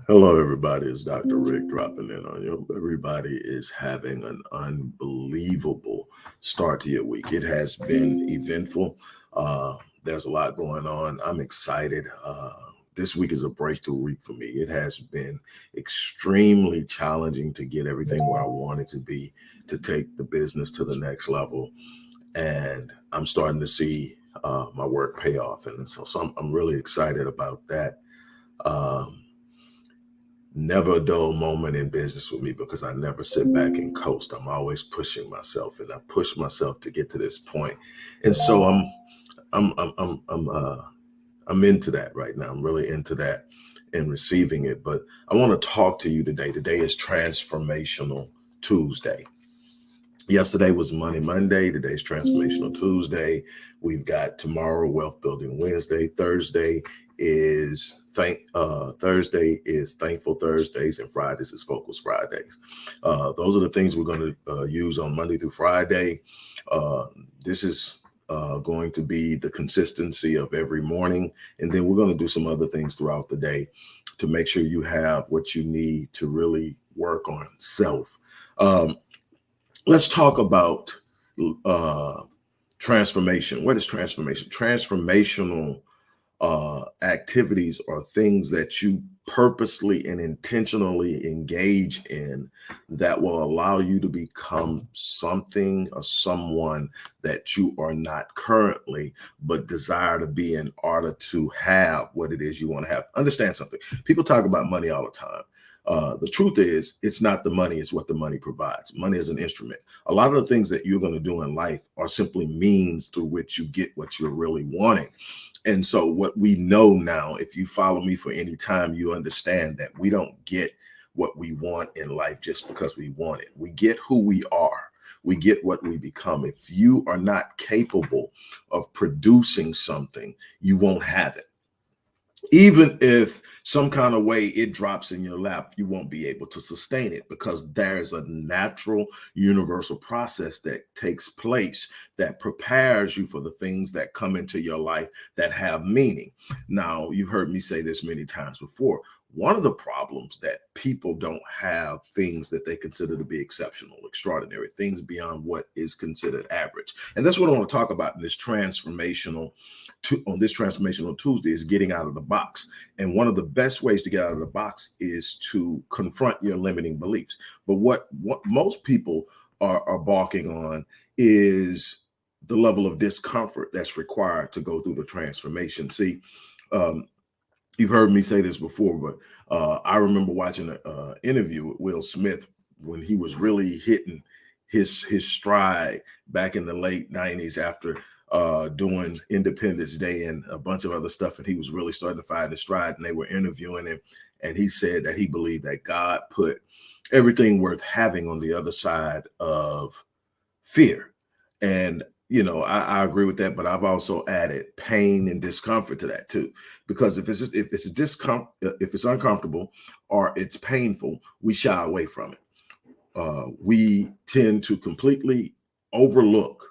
Hello, everybody. It's Dr. Rick dropping in on you. Hope everybody is having an unbelievable start to your week. It has been eventful. There's a lot going on. I'm excited. This week is a breakthrough week for me. It has been extremely challenging to get everything where I want it to be, to take the business to the next level. And I'm starting to see my work pay off. And so I'm really excited about that. Never a dull moment in business with me because I never sit back and coast. I'm always pushing myself, and I push myself to get to this point. And so I'm into that right now. I'm really into that and receiving it. But I want to talk to you today. Today is Transformational Tuesday. Yesterday was Monday. Today's Transformational Tuesday. We've got tomorrow Wealth Building Wednesday. Thursday is Thankful Thursdays, and Fridays is Focus Fridays. Those are the things we're going to use on Monday through Friday. This is going to be the consistency of every morning, and then we're going to do some other things throughout the day to make sure you have what you need to really work on self. Let's talk about transformation. What is transformation? Transformational activities are things that you purposely and intentionally engage in that will allow you to become something or someone that you are not currently, but desire to be in order to have what it is you want to have. Understand something. People talk about money all the time. The truth is, it's not the money, it's what the money provides. Money is an instrument. A lot of the things that you're going to do in life are simply means through which you get what you're really wanting. And so what we know now, if you follow me for any time, you understand that we don't get what we want in life just because we want it. We get who we are. We get what we become. If you are not capable of producing something, you won't have it. Even if some kind of way it drops in your lap, you won't be able to sustain it because there's a natural universal process that takes place that prepares you for the things that come into your life that have meaning. Now, you've heard me say this many times before. One of the problems that people don't have things that they consider to be exceptional, extraordinary, things beyond what is considered average. And that's what I want to talk about in this transformational Tuesday is getting out of the box. And one of the best ways to get out of the box is to confront your limiting beliefs. But what most people are balking on is the level of discomfort that's required to go through the transformation. See, you've heard me say this before, but I remember watching an interview with Will Smith when he was really hitting his stride back in the late 90s after doing Independence Day and a bunch of other stuff. And he was really starting to find his stride, and they were interviewing him. And he said that he believed that God put everything worth having on the other side of fear. And I agree with that, but I've also added pain and discomfort to that too, because if it's uncomfortable or it's painful, we shy away from it. We tend to completely overlook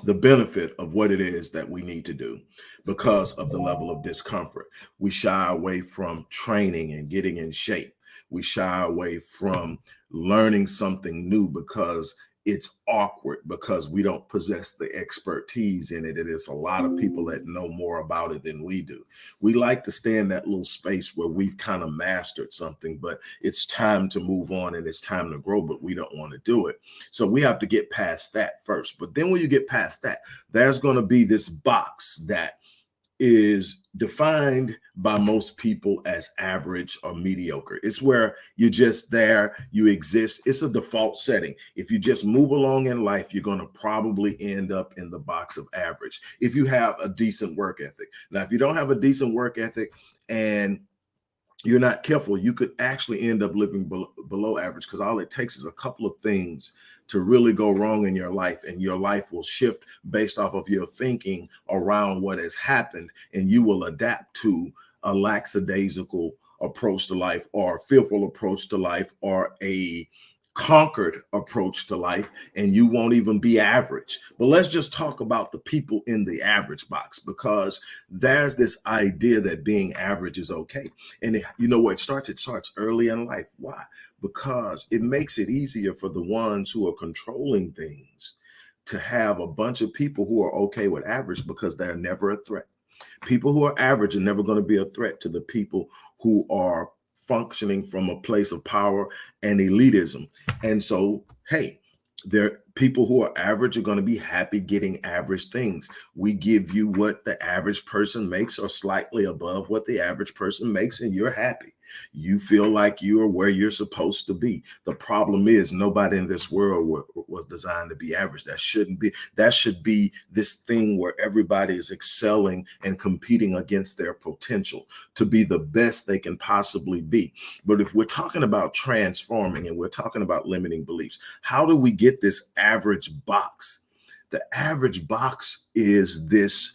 the benefit of what it is that we need to do because of the level of discomfort. We shy away from training and getting in shape. We shy away from learning something new because it's awkward, because we don't possess the expertise in it. It is a lot of people that know more about it than we do. We like to stay in that little space where we've kind of mastered something, but it's time to move on and it's time to grow, but we don't want to do it. So we have to get past that first. But then when you get past that, there's going to be this box that is defined by most people as average or mediocre. It's where you're just there, you exist. It's a default setting. If you just move along in life, you're going to probably end up in the box of average if you have a decent work ethic. Now, if you don't have a decent work ethic and you're not careful, you could actually end up living below average, because all it takes is a couple of things to really go wrong in your life, and your life will shift based off of your thinking around what has happened, and you will adapt to a lackadaisical approach to life, or a fearful approach to life, or a conquered approach to life, and you won't even be average. But let's just talk about the people in the average box, because there's this idea that being average is okay. And you know where it starts? It starts early in life. Why? Because it makes it easier for the ones who are controlling things to have a bunch of people who are okay with average, because they're never a threat. People who are average are never going to be a threat to the people who are functioning from a place of power and elitism. And so, hey, there people who are average are going to be happy getting average things. We give you what the average person makes, or slightly above what the average person makes, and you're happy. You feel like you are where you're supposed to be. The problem is nobody in this world was designed to be average. That shouldn't be. That should be this thing where everybody is excelling and competing against their potential to be the best they can possibly be. But if we're talking about transforming, and we're talking about limiting beliefs, how do we get this average box? The average box is this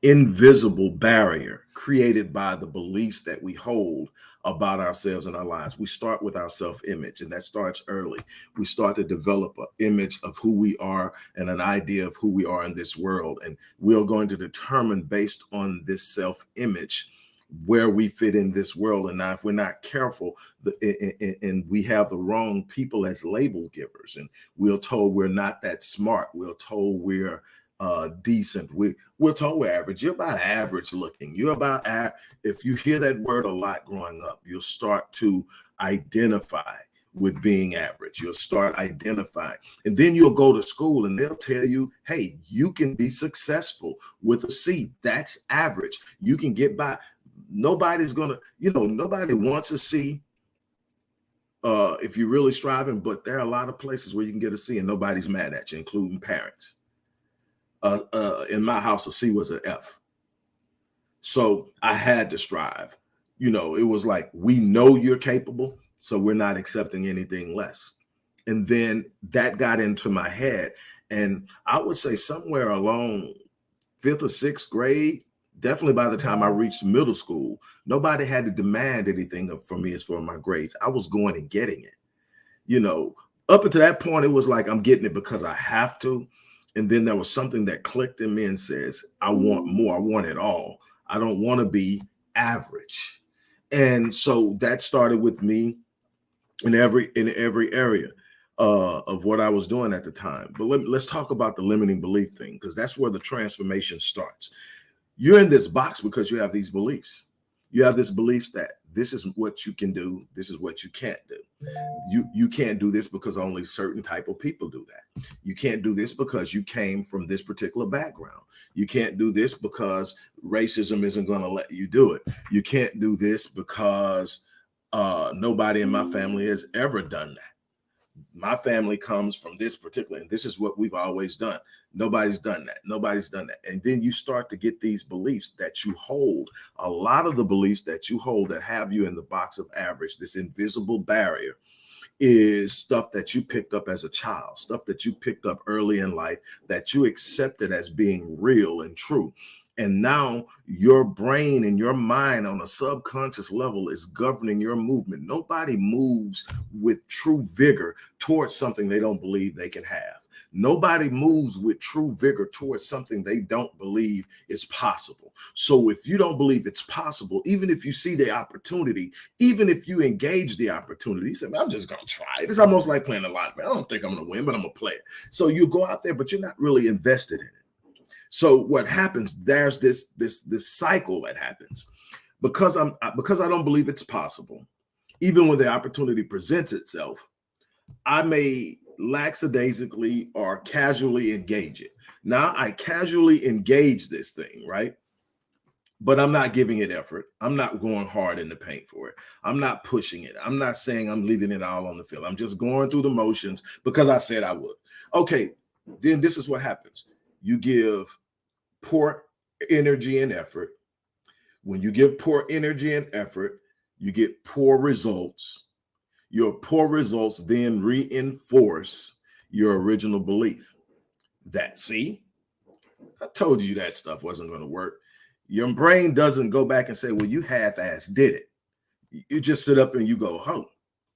invisible barrier created by the beliefs that we hold about ourselves and our lives. We start with our self-image, and that starts early. We start to develop an image of who we are and an idea of who we are in this world. And we're going to determine, based on this self-image, where we fit in this world. And now, if we're not careful, and we have the wrong people as label givers, and we're told we're not that smart, we're told we're decent, we're told we're average. You're about average looking. You're about if you hear that word a lot growing up, you'll start to identify with being average. You'll start identifying, and then you'll go to school and they'll tell you, hey, you can be successful with a C. That's average. You can get by. Nobody's gonna, nobody wants a C if you're really striving, but there are a lot of places where you can get a C and nobody's mad at you, including parents. In my house, a C was an F. So I had to strive. It was like, we know you're capable, so we're not accepting anything less. And then that got into my head. And I would say somewhere along fifth or sixth grade, definitely by the time I reached middle school, nobody had to demand anything from me as far as my grades. I was going and getting it. Up until that point, it was like, I'm getting it because I have to. And then there was something that clicked in me and says, I want more. I want it all. I don't want to be average. And so that started with me in every area of what I was doing at the time. But let's talk about the limiting belief thing, because that's where the transformation starts. You're in this box because you have these beliefs. You have this beliefs that this is what you can do, this is what you can't do. You can't do this because only certain type of people do that. You can't do this because you came from this particular background. You can't do this because racism isn't going to let you do it. You can't do this because nobody in my family has ever done that. My family comes from this particular, and this is what we've always done. Nobody's done that. Nobody's done that. And then you start to get these beliefs that you hold. A lot of the beliefs that you hold that have you in the box of average, this invisible barrier, is stuff that you picked up as a child, stuff that you picked up early in life, that you accepted as being real and true. And now your brain and your mind on a subconscious level is governing your movement. Nobody moves with true vigor towards something they don't believe they can have. Nobody moves with true vigor towards something they don't believe is possible. So if you don't believe it's possible, even if you see the opportunity, even if you engage the opportunity, you say, I'm just going to try it. It's almost like playing a lottery. I don't think I'm going to win, but I'm going to play it. So you go out there, but you're not really invested in it. So what happens, there's this cycle that happens. Because I don't believe it's possible, even when the opportunity presents itself, I may lackadaisically or casually engage it. Now I casually engage this thing, right? But I'm not giving it effort. I'm not going hard in the paint for it. I'm not pushing it. I'm not saying I'm leaving it all on the field. I'm just going through the motions because I said I would. Okay, then this is what happens. You give poor energy and effort. When you give poor energy and effort, You get poor results. Your poor results then reinforce your original belief. See, I told you that stuff wasn't going to work. Your brain doesn't go back and say, well, you half-ass did it. You just sit up and you go, oh,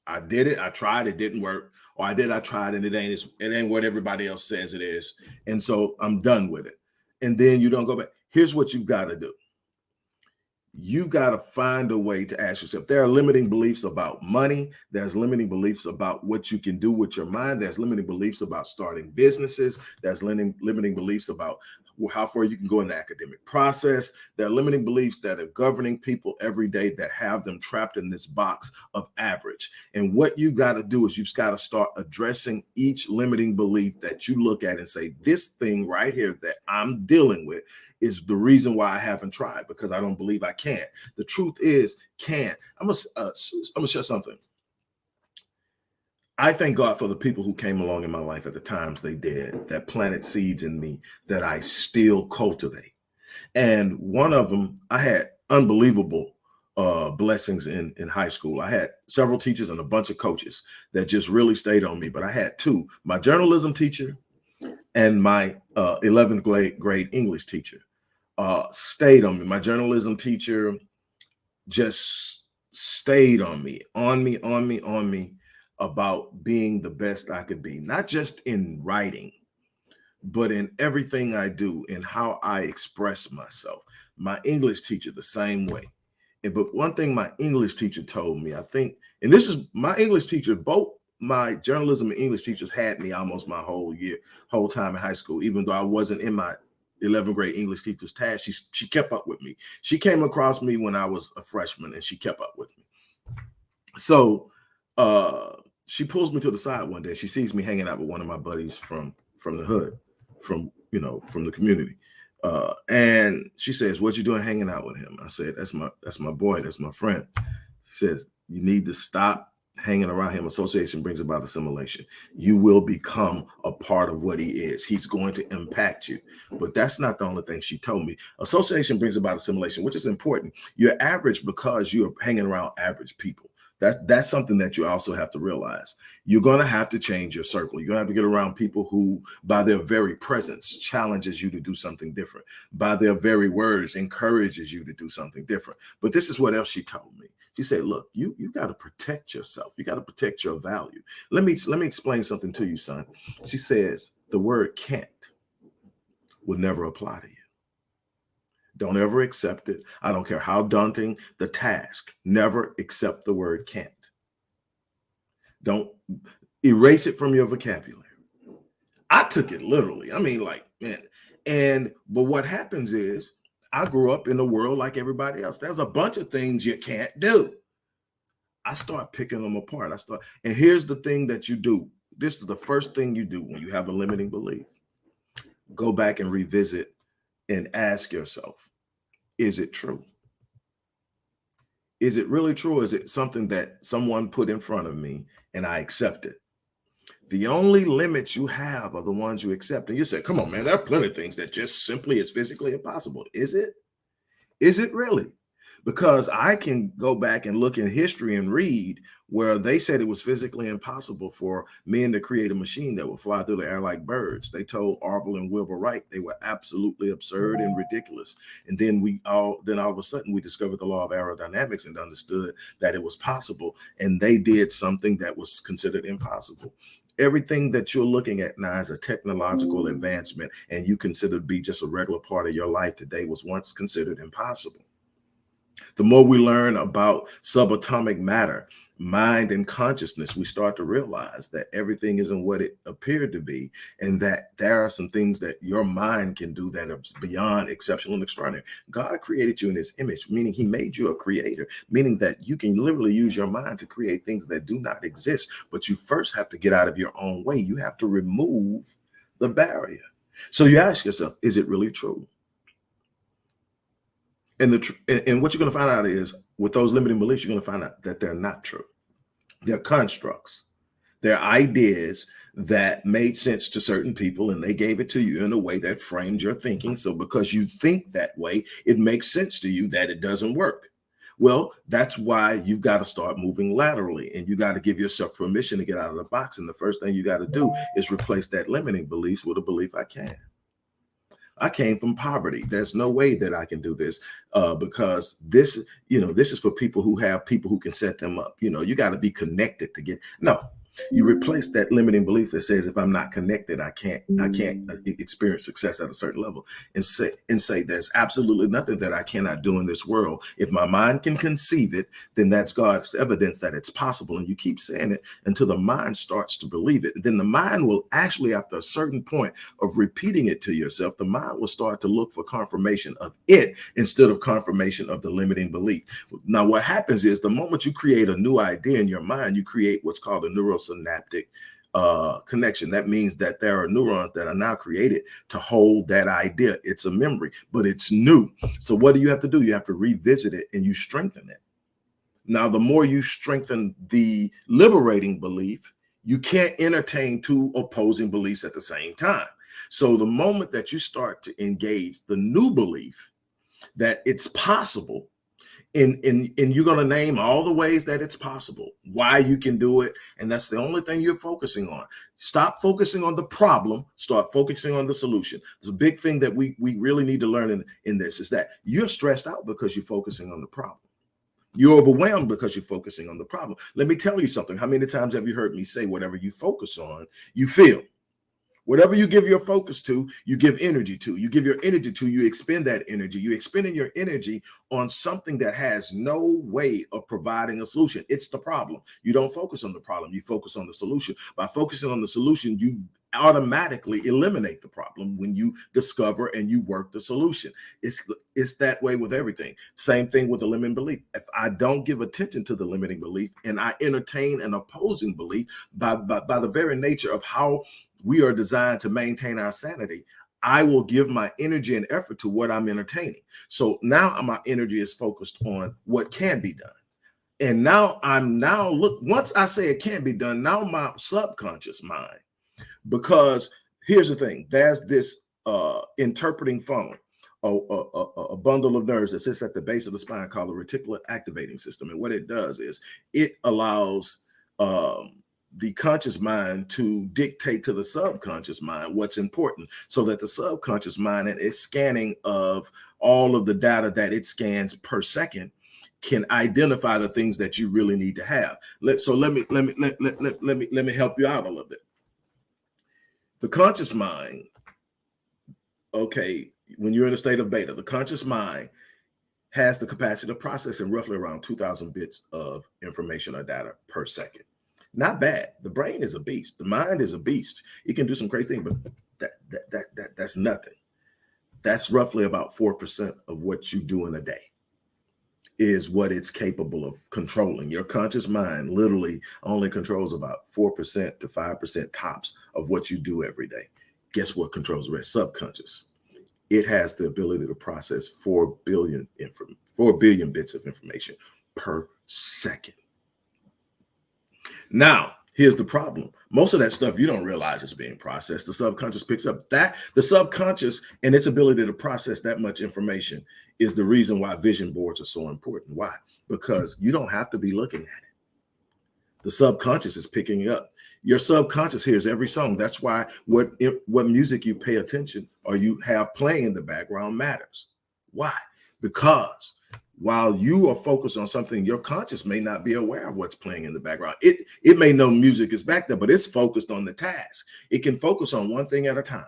I did it. I tried. It didn't work. Or I tried and it ain't what everybody else says it is. And so I'm done with it. And then you don't go back. Here's what you've got to do. You've got to find a way to ask yourself. There are limiting beliefs about money. There's limiting beliefs about what you can do with your mind. There's limiting beliefs about starting businesses. There's limiting beliefs about how far you can go in the academic process. There are limiting beliefs that are governing people every day that have them trapped in this box of average. And what you got to do is you've got to start addressing each limiting belief that you look at and say, this thing right here that I'm dealing with is the reason why I haven't tried, because I don't believe I can. The truth is, can. I'm gonna share something. I thank God for the people who came along in my life at the times they did, that planted seeds in me that I still cultivate. And one of them, I had unbelievable blessings in high school. I had several teachers and a bunch of coaches that just really stayed on me. But I had two: my journalism teacher and my 11th grade English teacher. Stayed on me. My journalism teacher just stayed on me about being the best I could be, not just in writing, but in everything I do, in how I express myself. My English teacher, the same way. But one thing my English teacher told me, I think, and this is my English teacher, both my journalism and English teachers had me almost my whole time in high school, even though I wasn't in my 11th grade English teacher's task. She kept up with me. She came across me when I was a freshman and she kept up with me. So she pulls me to the side one day. She sees me hanging out with one of my buddies from the hood, from the community. And she says, "What you doing hanging out with him?" I said, that's my boy, that's my friend. She says, "You need to stop hanging around him. Association brings about assimilation. You will become a part of what he is. He's going to impact you." But that's not the only thing she told me. Association brings about assimilation, which is important. You're average because you're hanging around average people. That's something that you also have to realize. You're going to have to change your circle. You're going to have to get around people who, by their very presence, challenges you to do something different. By their very words, encourages you to do something different. But this is what else she told me. She said, "Look, you got to protect yourself. You got to protect your value. Let me explain something to you, son." She says, "The word can't will never apply to you. Don't ever accept it. I don't care how daunting the task. Never accept the word can't. Don't erase it from your vocabulary." I took it literally. I mean, like, man. But what happens is, I grew up in a world like everybody else. There's a bunch of things you can't do. I start picking them apart. And here's the thing that you do. This is the first thing you do when you have a limiting belief. Go back and revisit and ask yourself, is it true? Is it really true? Or is it something that someone put in front of me and I accept it? The only limits you have are the ones you accept. And you say, come on, man, there are plenty of things that just simply is physically impossible. Is it? Is it really? Because I can go back and look in history and read where they said it was physically impossible for men to create a machine that would fly through the air like birds. They told Orville and Wilbur Wright they were absolutely absurd and ridiculous. And then all of a sudden we discovered the law of aerodynamics and understood that it was possible. And they did something that was considered impossible. Everything that you're looking at now is a technological advancement, and you consider to be just a regular part of your life today was once considered impossible. The more we learn about subatomic matter, mind, and consciousness, we start to realize that everything isn't what it appeared to be, and that there are some things that your mind can do that are beyond exceptional and extraordinary. God created you in his image, meaning he made you a creator, meaning that you can literally use your mind to create things that do not exist. But you first have to get out of your own way. You have to remove the barrier. So you ask yourself, is it really true? And what you're going to find out is, with those limiting beliefs, you're going to find out that they're not true. They're constructs. They're ideas that made sense to certain people, and they gave it to you in a way that framed your thinking. So because you think that way, it makes sense to you that it doesn't work. Well, that's why you've got to start moving laterally, and you got to give yourself permission to get out of the box. And the first thing you got to do is replace that limiting beliefs with a belief I can. I came from poverty. There's no way that I can do this because this, this is for people who have people who can set them up. You got to be connected to get. No, you replace that limiting belief that says if I'm not connected, I can't experience success at a certain level, and say there's absolutely nothing that I cannot do in this world. If my mind can conceive it, then that's God's evidence that it's possible. And you keep saying it until the mind starts to believe it. And then the mind will actually, after a certain point of repeating it to yourself, the mind will start to look for confirmation of it instead of confirmation of the limiting belief. Now, what happens is the moment you create a new idea in your mind, you create what's called a neurosynaptic connection. That means that there are neurons that are now created to hold that idea. It's a memory, but it's new. So what do you have to do? You have to revisit it and you strengthen it. Now, the more you strengthen the liberating belief, you can't entertain two opposing beliefs at the same time. So the moment that you start to engage the new belief that it's possible, and you're going to name all the ways that it's possible, why you can do it, and that's the only thing you're focusing on. Stop focusing on the problem, start focusing on the solution. There's a big thing that we really need to learn in this is that you're stressed out because you're focusing on the problem. You're overwhelmed because you're focusing on the problem. Let me tell you something. How many times have you heard me say, whatever you focus on, you feel? Whatever you give your focus to, you give energy to. You give your energy to, you expend that energy. You expending your energy on something that has no way of providing a solution. It's the problem. You don't focus on the problem. You focus on the solution. By focusing on the solution, you automatically eliminate the problem when you discover and you work the solution. It's that way with everything. Same thing with the limiting belief. If I don't give attention to the limiting belief and I entertain an opposing belief, by the very nature of how we are designed to maintain our sanity, I will give my energy and effort to what I'm entertaining. So now my energy is focused on what can be done. And now once I say it can be done, now my subconscious mind, because here's the thing, there's this interpreting phone, a bundle of nerves that sits at the base of the spine called the reticular activating system. And what it does is it allows the conscious mind to dictate to the subconscious mind what's important, so that the subconscious mind and its scanning of all of the data that it scans per second can identify the things that you really need to have. Let me help you out a little bit. The conscious mind, okay, when you're in a state of beta, the conscious mind has the capacity to process in roughly around 2,000 bits of information or data per second. Not bad. The brain is a beast. The mind is a beast. It can do some crazy things, but that's nothing. That's roughly about 4% of what you do in a day is what it's capable of controlling. Your conscious mind literally only controls about 4% to 5% tops of what you do every day. Guess what controls the rest? Subconscious. It has the ability to process 4 billion bits of information per second. Now, here's the problem. Most of that stuff you don't realize is being processed. The subconscious picks up that. The subconscious and its ability to process that much information is the reason why vision boards are so important. Why? Because you don't have to be looking at it. The subconscious is picking it up. Your subconscious hears every song. That's why what music you pay attention or you have playing in the background matters. Why? Because while you are focused on something, your conscious may not be aware of what's playing in the background. It may know music is back there, but it's focused on the task. It can focus on one thing at a time.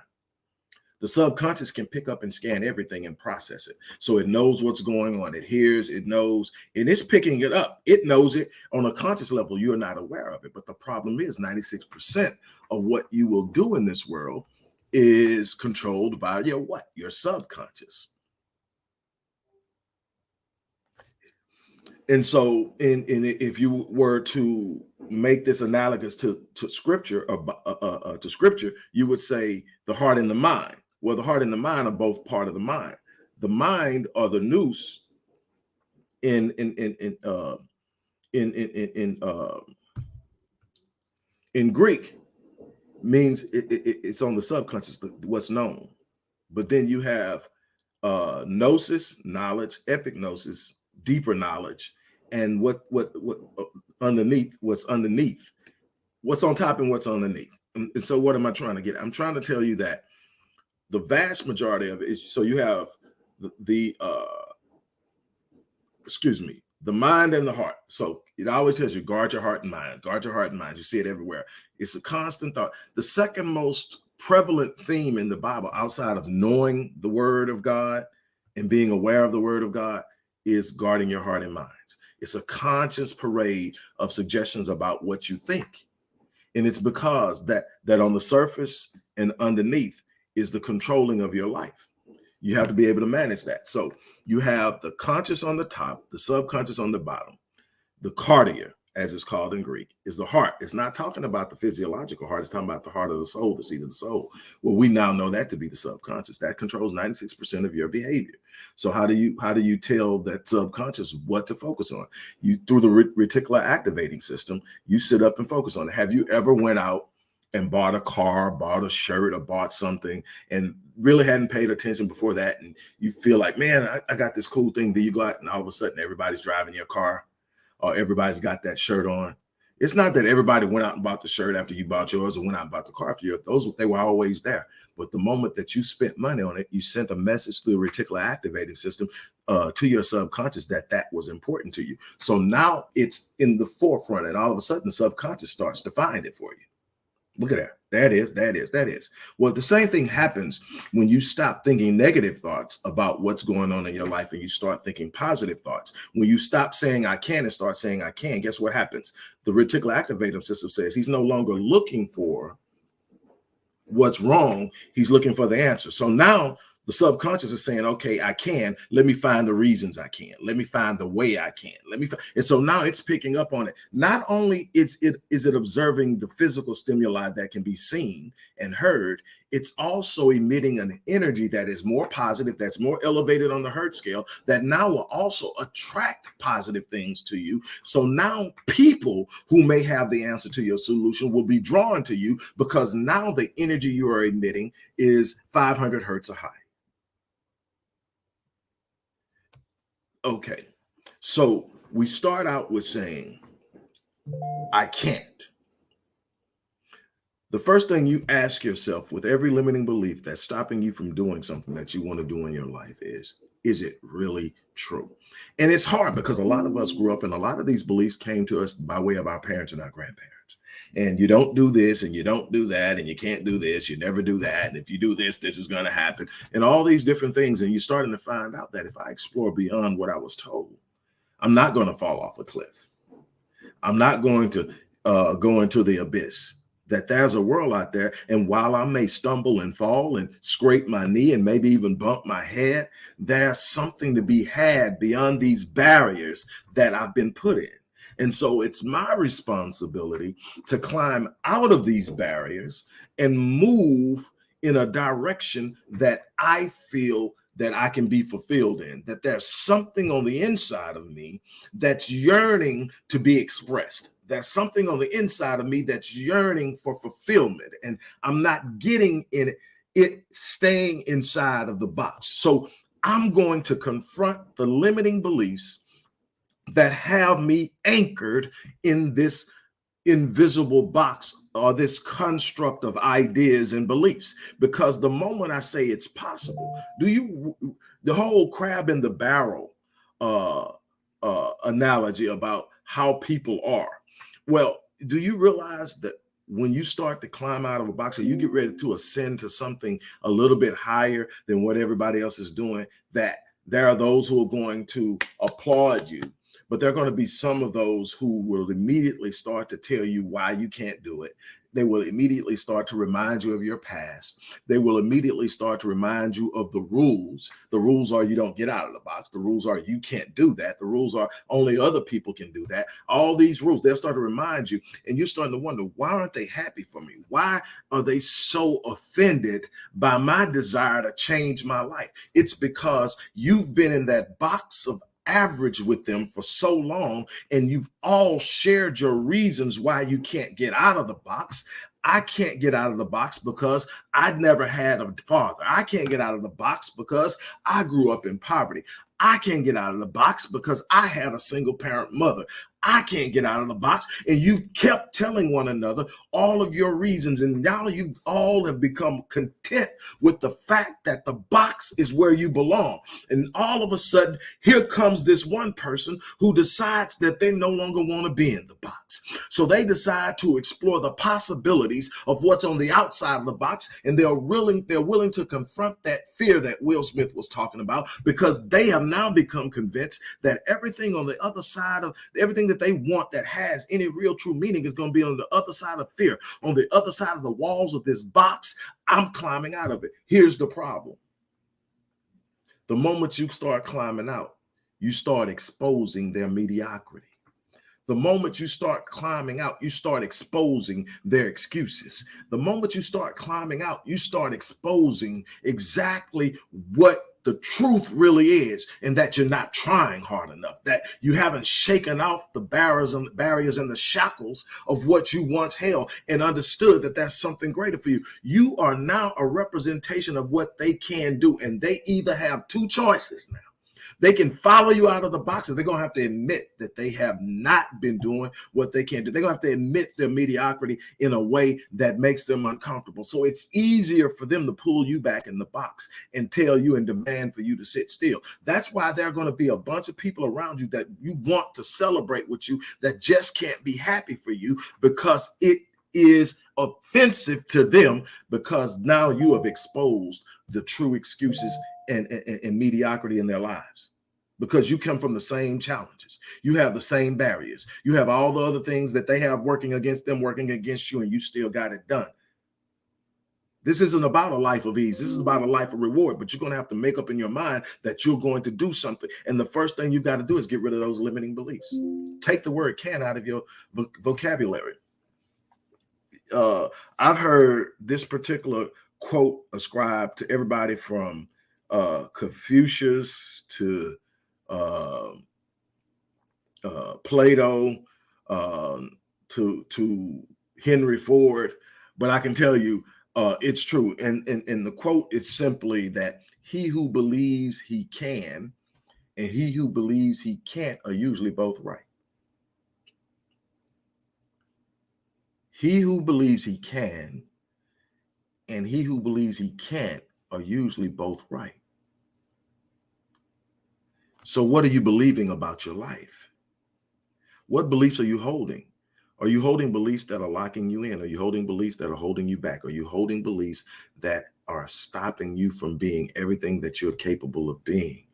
The subconscious can pick up and scan everything and process it. So it knows what's going on. It hears, it knows, and it's picking it up. It knows it on a conscious level. You're not aware of it. But the problem is 96% of what you will do in this world is controlled by your subconscious. And so if you were to make this analogous to scripture, to scripture, you would say the heart and the mind. Well, the heart and the mind are both part of the mind. The mind, or the nous, in Greek, means it's on the subconscious, what's known. But then you have gnosis, knowledge, epignosis, deeper knowledge, and what underneath, what's on top and what's underneath. And so what am I trying to get? I'm trying to tell you that the vast majority of it is, so you have the excuse me, the mind and the heart. So it always tells you guard your heart and mind, guard your heart and mind. You see it everywhere. It's a constant thought. The second most prevalent theme in the Bible, outside of knowing the word of God and being aware of the word of God, is guarding your heart and mind. It's a conscious parade of suggestions about what you think. And it's because that on the surface and underneath is the controlling of your life. You have to be able to manage that. So you have the conscious on the top, the subconscious on the bottom. The cardia, as it's called in Greek, is the heart. It's not talking about the physiological heart. It's talking about the heart of the soul, the seat of the soul. Well, we now know that to be the subconscious. That controls 96% of your behavior. So how do you tell that subconscious what to focus on? You, through the reticular activating system, you sit up and focus on it. Have you ever went out and bought a car, bought a shirt, or bought something and really hadn't paid attention before that, and you feel like, man, I got this cool thing. Do you go out and all of a sudden everybody's driving your car, or everybody's got that shirt on? It's not that everybody went out and bought the shirt after you bought yours, or went out and bought the car after yours. They were always there. But the moment that you spent money on it, you sent a message through the reticular activating system to your subconscious that was important to you. So now it's in the forefront, and all of a sudden the subconscious starts to find it for you. Look at that. That is. Well, the same thing happens when you stop thinking negative thoughts about what's going on in your life and you start thinking positive thoughts. When you stop saying I can and start saying I can, guess what happens? The reticular activating system says he's no longer looking for what's wrong. He's looking for the answer. So now the subconscious is saying, okay, I can. Let me find the reasons I can. Let me find the way I can. And so now it's picking up on it. Not only is it observing the physical stimuli that can be seen and heard, it's also emitting an energy that is more positive, that's more elevated on the Hertz scale, that now will also attract positive things to you. So now people who may have the answer to your solution will be drawn to you, because now the energy you are emitting is 500 Hertz or higher. Okay, so we start out with saying, I can't. The first thing you ask yourself with every limiting belief that's stopping you from doing something that you want to do in your life is it really true? And it's hard because a lot of us grew up and a lot of these beliefs came to us by way of our parents and our grandparents. And you don't do this and you don't do that and you can't do this, you never do that. And if you do this, this is going to happen, and all these different things. And you're starting to find out that if I explore beyond what I was told, I'm not going to fall off a cliff. I'm not going to go into the abyss. That there's a world out there. And while I may stumble and fall and scrape my knee and maybe even bump my head, there's something to be had beyond these barriers that I've been put in. And so it's my responsibility to climb out of these barriers and move in a direction that I feel that I can be fulfilled in, that there's something on the inside of me that's yearning to be expressed. There's something on the inside of me that's yearning for fulfillment, and I'm not getting it staying inside of the box. So I'm going to confront the limiting beliefs that have me anchored in this invisible box or this construct of ideas and beliefs. Because the moment I say it's possible, the whole crab in the barrel analogy about how people are. Well, do you realize that when you start to climb out of a box, or you get ready to ascend to something a little bit higher than what everybody else is doing, that there are those who are going to applaud you, but there are going to be some of those who will immediately start to tell you why you can't do it. They will immediately start to remind you of your past. They will immediately start to remind you of the rules. The rules are you don't get out of the box. The rules are you can't do that. The rules are only other people can do that. All these rules, they'll start to remind you, and you're starting to wonder, why aren't they happy for me? Why are they so offended by my desire to change my life? It's because you've been in that box of average with them for so long, and you've all shared your reasons why you can't get out of the box. I can't get out of the box because I'd never had a father. I can't get out of the box because I grew up in poverty. I can't get out of the box because I had a single parent mother. I can't get out of the box. And you've kept telling one another all of your reasons. And now you all have become content with the fact that the box is where you belong. And all of a sudden, here comes this one person who decides that they no longer want to be in the box. So they decide to explore the possibilities of what's on the outside of the box. And they're willing to confront that fear that Will Smith was talking about, because they have now become convinced that everything on the other side of everything that they want that has any real true meaning is going to be on the other side of fear, on the other side of the walls of this box. I'm climbing out of it. Here's the problem. The moment you start climbing out, you start exposing their mediocrity. The moment you start climbing out, you start exposing their excuses. The moment you start climbing out, you start exposing exactly what the truth really is, and that you're not trying hard enough, that you haven't shaken off the barriers and the shackles of what you once held and understood that there's something greater for you. You are now a representation of what they can do, and they either have two choices now. They can follow you out of the box, and they're going to have to admit that they have not been doing what they can do. They're going to have to admit their mediocrity in a way that makes them uncomfortable. So it's easier for them to pull you back in the box and tell you and demand for you to sit still. That's why there are going to be a bunch of people around you that you want to celebrate with you that just can't be happy for you, because it is offensive to them, because now you have exposed the true excuses and mediocrity in their lives, because you come from the same challenges. You have the same barriers. You have all the other things that they have working against them, working against you, and you still got it done. This isn't about a life of ease. This is about a life of reward, but you're going to have to make up in your mind that you're going to do something. And the first thing you've got to do is get rid of those limiting beliefs. Take the word can out of your vocabulary. I've heard this particular quote ascribed to everybody from Confucius to Plato to Henry Ford, but I can tell you it's true. And the quote is simply that he who believes he can and he who believes he can't are usually both right. He who believes he can and he who believes he can't are usually both right. So what are you believing about your life? What beliefs are you holding? Are you holding beliefs that are locking you in? Are you holding beliefs that are holding you back? Are you holding beliefs that are stopping you from being everything that you're capable of being?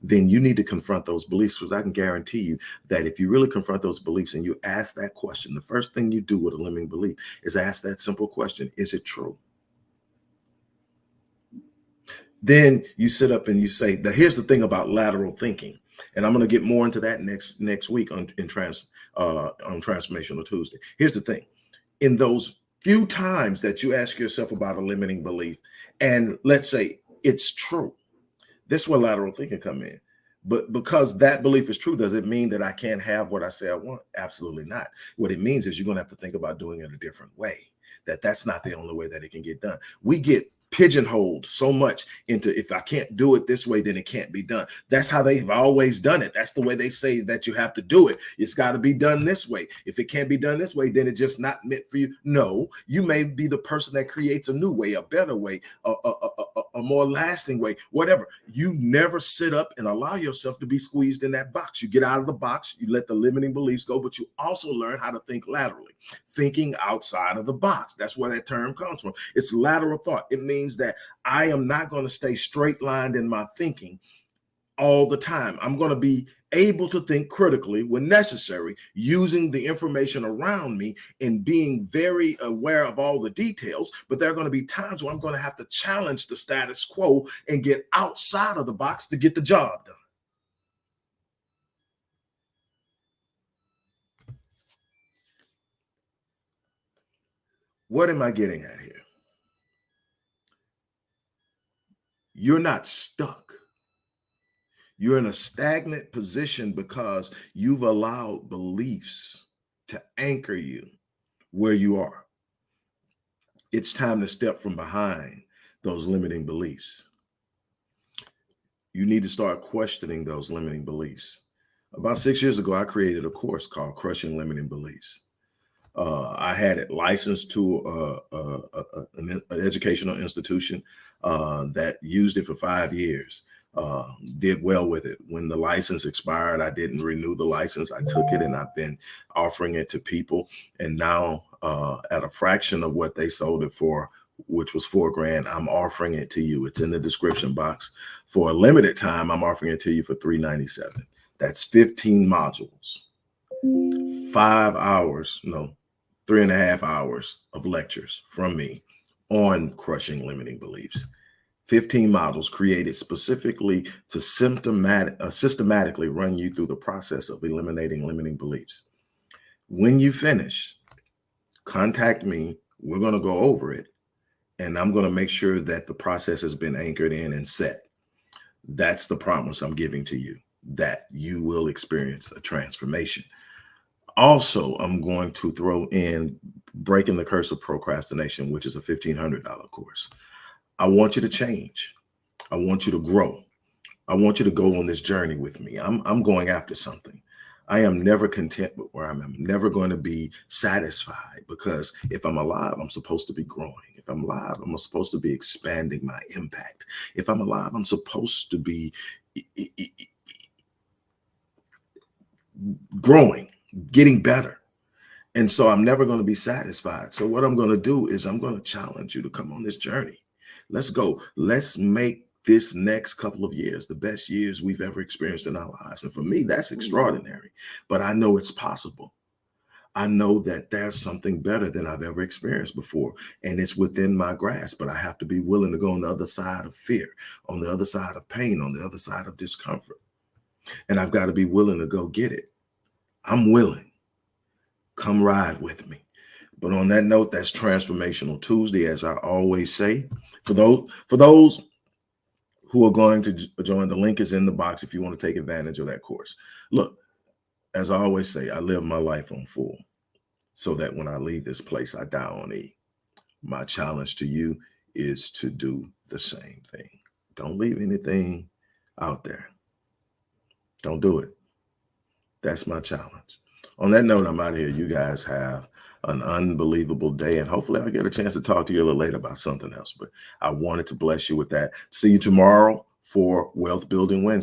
Then you need to confront those beliefs, because I can guarantee you that if you really confront those beliefs and you ask that question, the first thing you do with a limiting belief is ask that simple question: is it true? Then you sit up and you say, now here's the thing about lateral thinking, and I'm going to get more into that next week on Transformational Tuesday. Here's the thing: in those few times that you ask yourself about a limiting belief, and let's say it's true, this is where lateral thinking come in. But because that belief is true, does it mean that I can't have what I say I want? Absolutely not. What it means is you're going to have to think about doing it a different way. That's not the only way that it can get done. We get pigeonholed so much into, if I can't do it this way, then it can't be done. That's how they've always done it. That's the way they say that you have to do it. It's got to be done this way. If it can't be done this way, then it's just not meant for you. No, you may be the person that creates a new way, a better way, a more lasting way, whatever. You never sit up and allow yourself to be squeezed in that box. You get out of the box, you let the limiting beliefs go, but you also learn how to think laterally, thinking outside of the box. That's where that term comes from. It's lateral thought. It means that I am not going to stay straight lined in my thinking all the time. I'm going to be able to think critically when necessary, using the information around me and being very aware of all the details. But there are going to be times where I'm going to have to challenge the status quo and get outside of the box to get the job done. What am I getting at here? You're not stuck. You're in a stagnant position because you've allowed beliefs to anchor you where you are. It's time to step from behind those limiting beliefs. You need to start questioning those limiting beliefs. About 6 years ago, I created a course called Crushing Limiting Beliefs. I had it licensed to an educational institution that used it for 5 years. Did well with it. When the license expired, I didn't renew the license. I took it and I've been offering it to people. And now, at a fraction of what they sold it for, which was $4,000, I'm offering it to you. It's in the description box. For a limited time, I'm offering it to you for $397. That's 15 modules, 5 hours, no, 3.5 hours of lectures from me on crushing limiting beliefs. 15 models created specifically to systematically run you through the process of eliminating limiting beliefs. When you finish, contact me. We're going to go over it, and I'm going to make sure that the process has been anchored in and set. That's the promise I'm giving to you, that you will experience a transformation. Also, I'm going to throw in Breaking the Curse of Procrastination, which is a $1,500 course. I want you to change. I want you to grow. I want you to go on this journey with me. I'm going after something. I am never content with where I'm never going to be satisfied, because if I'm alive, I'm supposed to be growing. If I'm alive, I'm supposed to be expanding my impact. If I'm alive, I'm supposed to be growing, getting better. And so I'm never going to be satisfied. So what I'm going to do is I'm going to challenge you to come on this journey. Let's go. Let's make this next couple of years the best years we've ever experienced in our lives. And for me, that's extraordinary. But I know it's possible. I know that there's something better than I've ever experienced before, and it's within my grasp. But I have to be willing to go on the other side of fear, on the other side of pain, on the other side of discomfort. And I've got to be willing to go get it. I'm willing. Come ride with me. But on that note, that's Transformational Tuesday, as I always say. For those who are going to join, the link is in the box if you want to take advantage of that course. Look, as I always say, I live my life on full, so that when I leave this place, I die on E. My challenge to you is to do the same thing. Don't leave anything out there. Don't do it. That's my challenge. On that note, I'm out of here. You guys have an unbelievable day, and hopefully I'll get a chance to talk to you a little later about something else. But I wanted to bless you with that. See you tomorrow for Wealth Building Wednesday.